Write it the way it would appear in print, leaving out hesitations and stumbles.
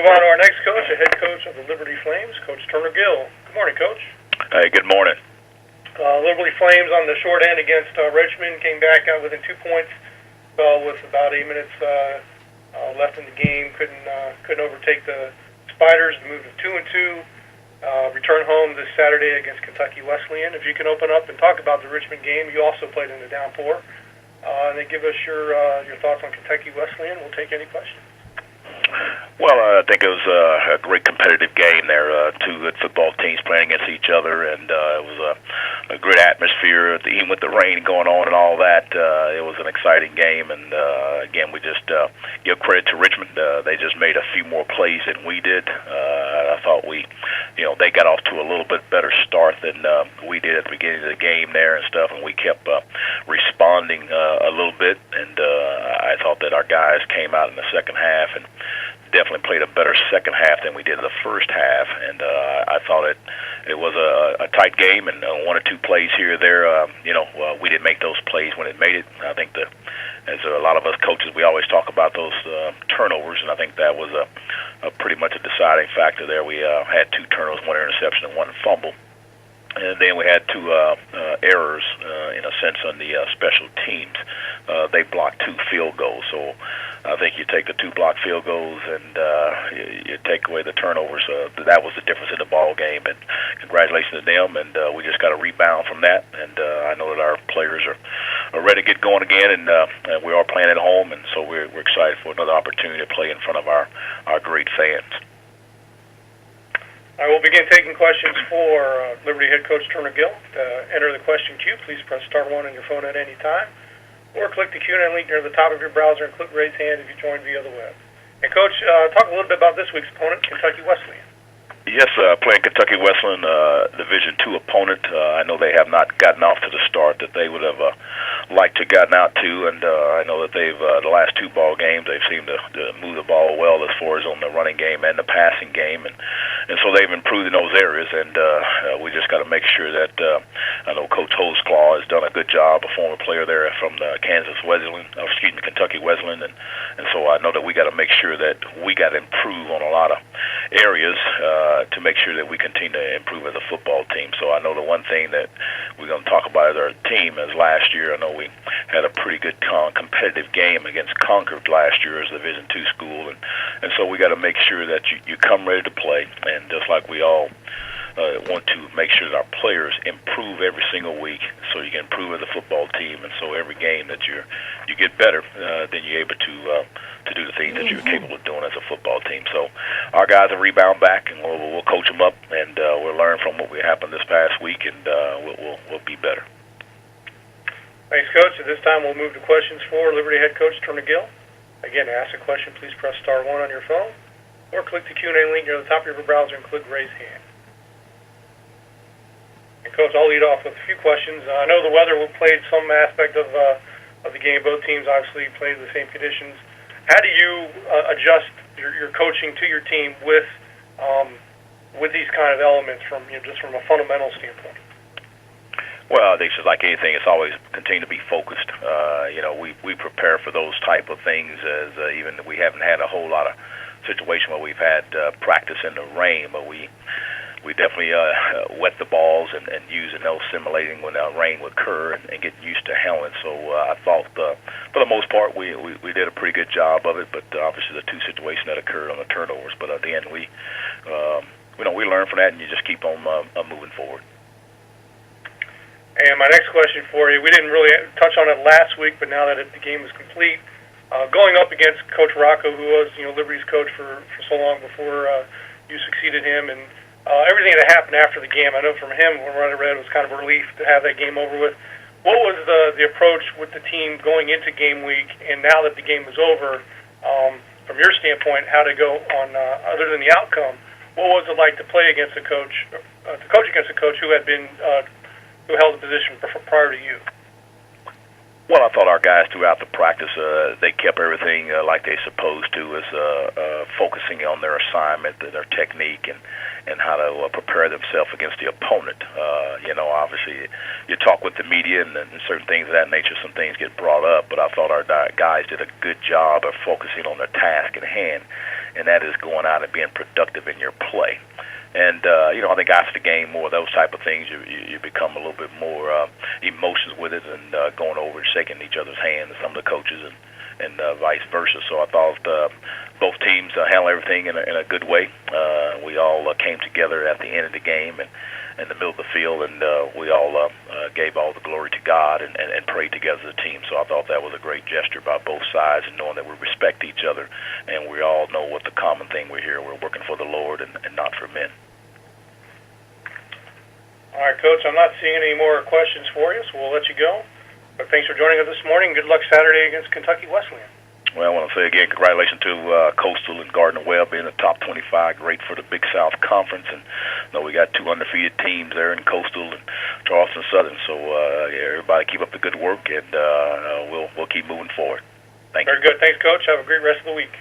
move on to our next coach, the head coach of the Liberty Flames, Coach Turner Gill. Good morning, Coach. Hey, good morning. Liberty Flames on the short end against Richmond came back out within 2 points. With about 8 minutes left in the game, couldn't overtake the Spiders. Moved to 2-2. Return home this Saturday against Kentucky Wesleyan. If you can open up and talk about the Richmond game, you also played in the downpour. And then give us your thoughts on Kentucky Wesleyan. We'll take any questions. Well, I think it was a great competitive game there. Two good football teams playing against each other, and it was a great atmosphere. Even with the rain going on and all that, it was an exciting game. And again, we just give credit to Richmond. They just made a few more plays than we did. I thought they got off to a little bit better start than we did at the beginning of the game there and stuff, and we kept responding a little bit. And I thought that our guys came out in the second half and definitely played a better second half than we did in the first half, and I thought it was a tight game, and one or two plays here or there, we didn't make those plays when it made it. I think that, as a lot of us coaches, we always talk about those turnovers, and I think that was a pretty much a deciding factor there. We had two turnovers, one interception and one fumble. And then we had two errors, in a sense, on the special teams. They blocked two field goals. So I think you take the two blocked field goals and you take away the turnovers. That was the difference in the ball game. And congratulations to them. And we just got to rebound from that. And I know that our players are ready to get going again. And we are playing at home. And so we're excited for another opportunity to play in front of our great fans. I will begin taking questions for Liberty head coach Turner Gill. To enter the question queue, please press *1 on your phone at any time, or click the Q&A link near the top of your browser and click raise hand if you join via the web. And Coach, talk a little bit about this week's opponent, Kentucky Wesleyan. Yes, playing Kentucky Wesleyan, Division II opponent. I know they have not gotten off to the start that they would have liked to gotten out to, and I know that they've the last two ball games they've seemed to move the ball well as far as on the running game and the passing game, and so they've improved in those areas, and we just got to make sure that I know Coach Holzclaw has done a good job, a former player there from the Kentucky Wesleyan, and so I know that we got to make sure that we got to improve on a lot of areas to make sure that we continue to improve as a football team. So I know the one thing that we're going to talk about as our team is last year. I know we had a pretty good competitive game against Concord last year as a Division II school, and so we got to make sure that you come ready to play, and just like we all want to make sure that our players improve every single week, so you can improve as a football team, and so every game that you get better, then you're able to do the things that you're capable of doing as a football team. So our guys will rebound back, and we'll coach them up, and we'll learn from what happened this past week, and we'll be better. Thanks, Coach. At this time, we'll move to questions for Liberty head coach Turner Gill. Again, to ask a question, please press *1 on your phone, or click the Q&A link near the top of your browser and click raise hand. And Coach, I'll lead off with a few questions. I know the weather played some aspect of the game. Both teams obviously played the same conditions. How do you adjust your coaching to your team with these kind of elements from just from a fundamental standpoint? Well, I think it's like anything. It's always continue to be focused. We prepare for those type of things. As even we haven't had a whole lot of situation where we've had practice in the rain, but we definitely wet the balls and using those simulating when rain would occur and get used to handling. So I thought for the most part we did a pretty good job of it, but obviously the two situations that occurred on the turnovers. But at the end we learn from that, and you just keep on moving forward. And my next question for you, we didn't really touch on it last week, but now that the game is complete, going up against Coach Rocco, who was Liberty's coach for so long before you succeeded him, and everything that happened after the game, I know from him, when I read, it was kind of a relief to have that game over with. What was the approach with the team going into game week, and now that the game was over, from your standpoint, how to go on, other than the outcome, what was it like to play against a coach, to coach against a coach who had been, who held the position prior to you? Well, I thought our guys throughout the practice, they kept everything like they're supposed to, as focusing on their assignment, their technique, and how to prepare themselves against the opponent. Obviously, you talk with the media and certain things of that nature, some things get brought up, but I thought our guys did a good job of focusing on their task at hand and that is going out and being productive in your play. And, I think after the game, more of those type of things, you become a little bit more emotions with it and going over and shaking each other's hands, some of the coaches, and vice versa. So I thought both teams handled everything in a good way. We all came together at the end of the game and in the middle of the field, and we all gave all the glory to God and prayed together as a team. So I thought that was a great gesture by both sides, and knowing that we respect each other, and we all know what the common thing we're here. We're working for the Lord and not for men. All right, Coach, I'm not seeing any more questions for you, so we'll let you go. But thanks for joining us this morning. Good luck Saturday against Kentucky Wesleyan. Well, I want to say again, congratulations to Coastal and Gardner-Webb being the top 25. Great for the Big South Conference. And we got two undefeated teams there in Coastal and Charleston Southern. So everybody keep up the good work, and we'll keep moving forward. Thank you. Very good. Thanks, Coach. Have a great rest of the week.